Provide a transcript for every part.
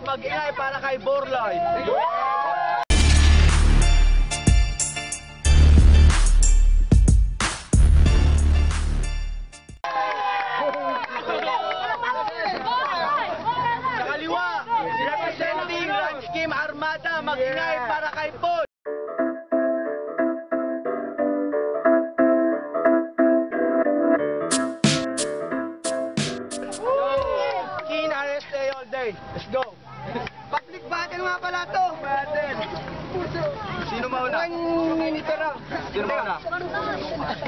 mag-ingay para kay Borloy. Sa kaliwa, representing Ranch Team Armada, mag-ingay para kay Paul. Keen RSA all day. Let's go. Public battle nga pala to. Battle. Sino mauna? Minitera. Sino mauna?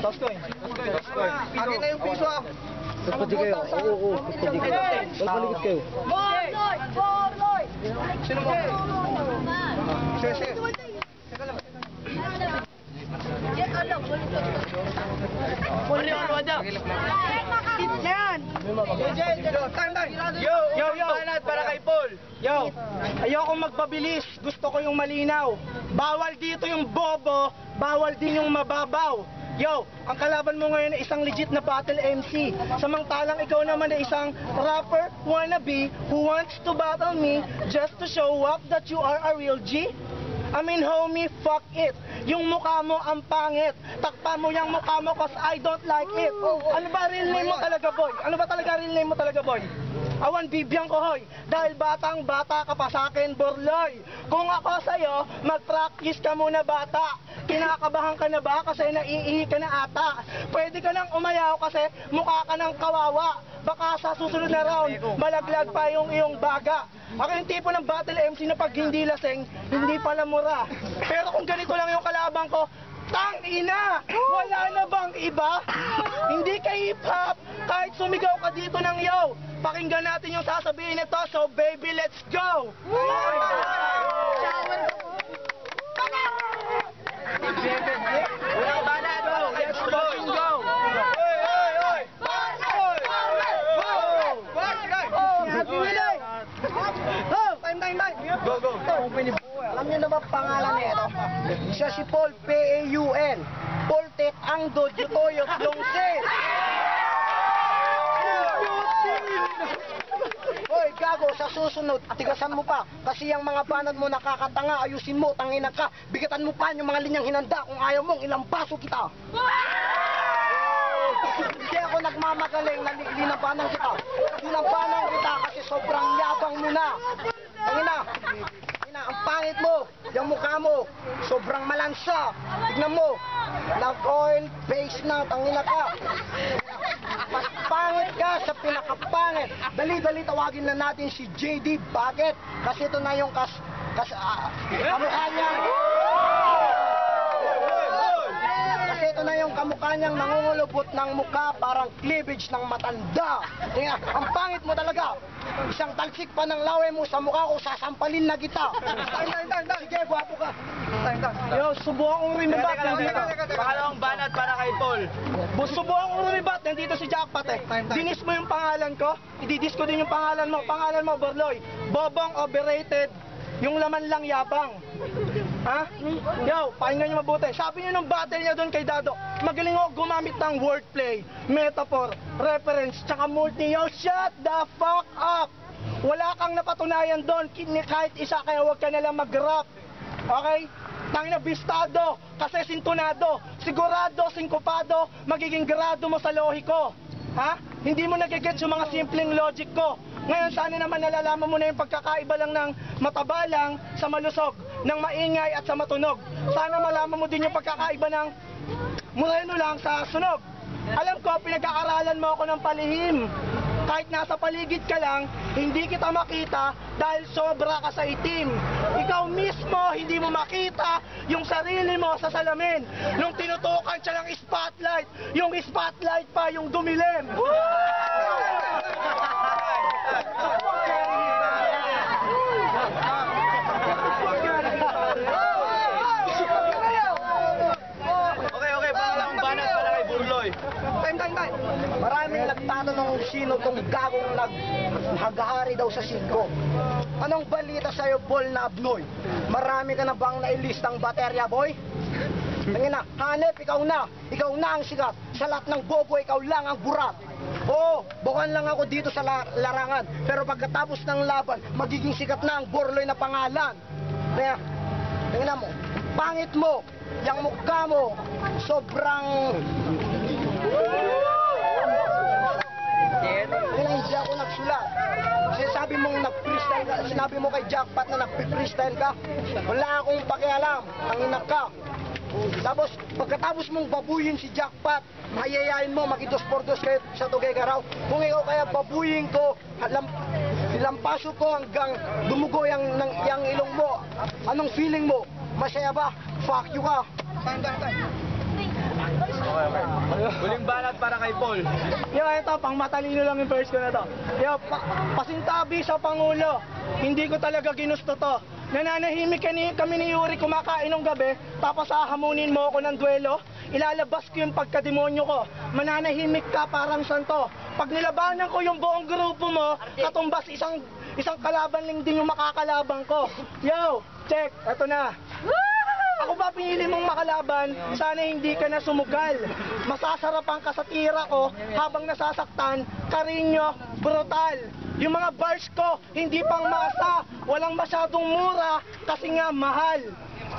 Toss coin. Akin na yung piso ah. Pagpadi kayo. Oo, pagpadi kayo. Pagpaligid kayo. Borloy! Sino mo? Sige. Teka lang. Yo, Anad, para kay Paul. Yo, ayokong magpabilis. Gusto ko yung malinaw. Bawal dito yung bobo, bawal din yung mababaw. Yo, ang kalaban mo ngayon ay isang legit na battle MC. Samantalang ikaw naman ay isang rapper wannabe who wants to battle me just to show up that you are a real G. I mean, homie, fuck it. Yung mukha mo ang pangit. Takpan mo yung mukha mo cause I don't like it. Ano ba real name mo talaga, boy? Ano ba talaga real name mo talaga, boy? Awan bibiyang ko, hoy. Dahil batang bata ka pa sa akin, Borloy. Kung ako sa'yo, mag-practice ka muna, bata. Kinakabahan ka na ba kasi naiihi ka na ata? Pwede ka nang umayaw kasi mukha ka ng kawawa. Baka sa susunod na round, malaglag pa yung iyong baga. Ako yung tipo ng battle MC na pag hindi laseng, hindi pala mura. Pero kung ganito lang yung kalabang ko, tang ina! Wala na bang iba? Hindi ka hip-hop, kahit sumigaw ka dito ng yo. Pakinggan natin yung sasabihin nito, so baby, let's go! Walang banat, let's fucking go! Go. Alam niyo na ba pangalan nito? Siya si Paul, P-A-U-N. Paul Tek Angdo, Jutoyot, Longse. Hoy, gago, sa susunod, tigasan mo pa. Kasi yung mga banat mo nakakatanga, ayusin mo, tangina ka. Bigatan mo pa yung mga linyang hinanda kung ayaw mong ilampaso kita. Hindi ako nagmamagaling, linabanan kita. Linabanan kita kasi sobrang yabang mo na. Tangina, ang pangit mo, yung mukha mo, sobrang malansa. Tignan mo, love oil, face na, tangina ka. Mas pangit ka sa pinakapangit. Dali-dali tawagin na natin si JD. Bakit? Kasi ito na yung kamukha niya. Kasi ito na yung kamukha niyang nangungulubot ng mukha, parang cleavage ng matanda. Kaya, ang pangit mo talaga. Isang talsik pa ng lawe mo sa mukha ko, sasampalin na kita. Sige, guwapo ka. Yo, subukan kong rumibat nandito. Pangalawang banat para kay Paul. Subukan kong rumibat nandito si Jackpot eh. Dinis mo yung pangalan ko, ididis ko din yung pangalan mo. Pangalan mo, Borloy. Bobong overrated, yung laman lang yabang. Ha? Yo, pakinggan nyo mabuti. Sabi nyo nung battle niya doon kay Dado, magaling ako gumamit ng wordplay, metaphor, reference, tsaka multi. Yo, shut the fuck up! Wala kang napatunayan doon, kahit isa, kaya huwag ka nalang mag-rap. Okay? Tangina bistado, kasi sintunado, sigurado, singkopado, magiging grado mo sa lohi ko. Ha? Hindi mo nagigets yung mga simpleng logic ko. Ngayon, sana naman nalalaman mo na yung pagkakaiba lang ng mataba lang sa malusog, ng maingay at sa matunog. Sana malaman mo din yung pagkakaiba ng moreno lang sa sunog. Alam ko, pinag-aaralan mo ako ng palihim. Kahit nasa paligid ka lang, hindi kita makita dahil sobra ka sa itim. Ikaw mismo, hindi mo makita yung sarili mo sa salamin. Nung tinutukan siya ng spotlight, yung spotlight pa yung dumilim. Okay, pangalawang banat para kay Borloy. Time. Maraming nagtatanong sino tong gagong naghagahari daw sa 5. Anong balita sa'yo, Paul na Abnoy? Marami ka na bang nailistang baterya, boy? Tangina, hanep, ikaw na ang sikat. Sa lahat ng bobo, ikaw lang ang burat. Oo, bukan lang ako dito sa larangan. Pero pagkatapos ng laban, magiging sikat na ang Borloy na pangalan. Kaya, tingnan mo, pangit mo, yung mukha mo, sobrang... Kaya hindi ako nagsulat. Sinasabi mong nag-freestyle ka, sinabi mo kay Jackpot na nag-freestyle ka, wala akong pakialam, ang inak ka. Tapos, pagkatapos mong babuyin si Jackpot, mayayain mo, makitos-portos kayo sa Tuguegarao. Kung ikaw kaya babuyin ko, lampaso ko hanggang dumugo yung ilong mo, anong feeling mo? Masaya ba? Fuck you ka. Huling banat para kay Paul. Yo, ito, pang matalino lang yung verse ko na to. Yo, pasintabi sa Pangulo, hindi ko talaga ginusto to. Nananahimik kami ni Yuri kumakain ng gabi, tapos hahamunin mo ako ng duelo, ilalabas ko yung pagkademonyo ko. Mananahimik ka parang santo. Pag nilabanan ko yung buong grupo mo, katumbas isang kalaban lang din yung makakalabang ko. Yo, check, eto na. Ako ba pinili mong makalaban? Sana hindi ka na sumugal. Masasarapan ka sa tira ko habang nasasaktan, karinyo, brutal. Yung mga bars ko, hindi pang masa, walang masyadong mura kasi nga mahal.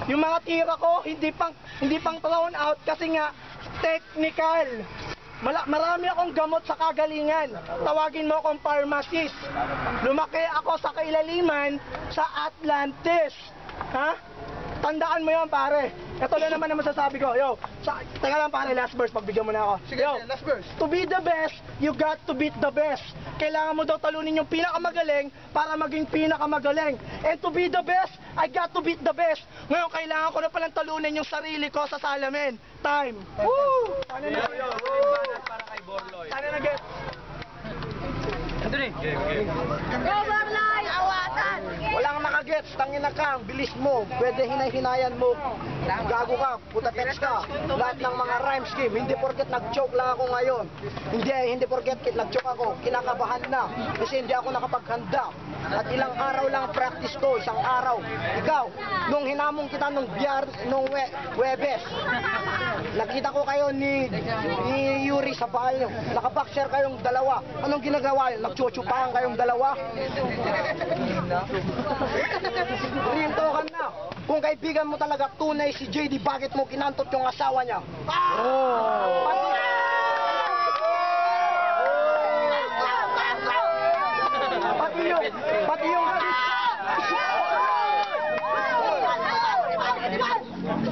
Yung mga tira ko, hindi pang thrown out kasi nga technical. Marami akong gamot sa kagalingan. Tawagin mo akong pharmacist. Lumaki ako sa kailaliman sa Atlantis. Ha? Tandaan mo yun, pare. Ito na naman ang masasabi ko. Yo, teka lang pare, last verse, pagbigyan mo na ako. Sige, last verse. To be the best, you got to beat the best. Kailangan mo daw talunin yung pinakamagaling para maging pinakamagaling. And to be the best, I got to beat the best. Ngayon, kailangan ko na palang talunin yung sarili ko sa salamin. Time. Woo! Sana na. Huling banat para kay Borloy. Sana na-get. Overline! Awatan! Walang nakagets, tangin na ka, ang bilis mo, pwede hinay-hinayan mo, gago ka, puta text ka, lahat ng mga rhyme scheme, hindi porket nag-choke lang ako ngayon, hindi porket nag-choke ako, kinakabahan na, kasi hindi ako nakapaghanda, at ilang araw lang practice ko, isang araw, ikaw, nung hinamong kita nung Webes, nakita ko kayo ni Yuri sa bahay nyo, nakaboxer kayong dalawa, anong ginagawa yun, nagchuchupahan kayong dalawa, rintokan na. Kung kaibigan mo talaga tunay si JD, bakit mo kinantot yung asawa niya?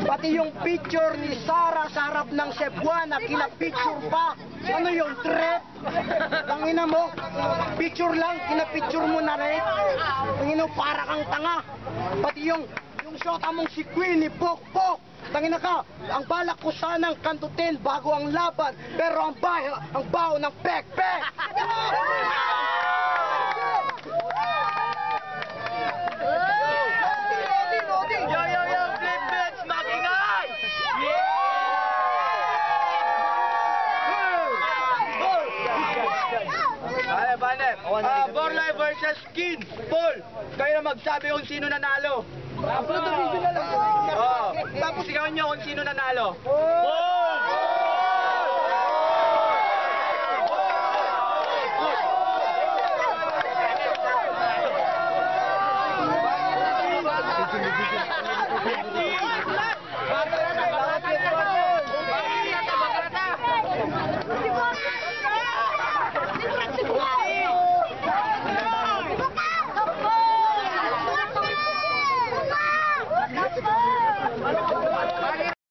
Pati yung picture ni Sarah sa harap ng Cebuana, kinapicture pa. Ano yung trip? Tangina mo, picture lang, kinapicture mo na rin. Tangina mo, para kang tanga. Pati yung shota mong si Queen ni Pok-Pok. Tangina ka, ang balak ko sanang kantutin bago ang laban, pero ang baho ng pek-pek. Yo, flip bits, mag-ingay! Banep. Borloy versus Skin. Paul, kayo na magsabi kung sino nanalo. Upload the video na lang. Tapos sigawan nyo kung sino nanalo.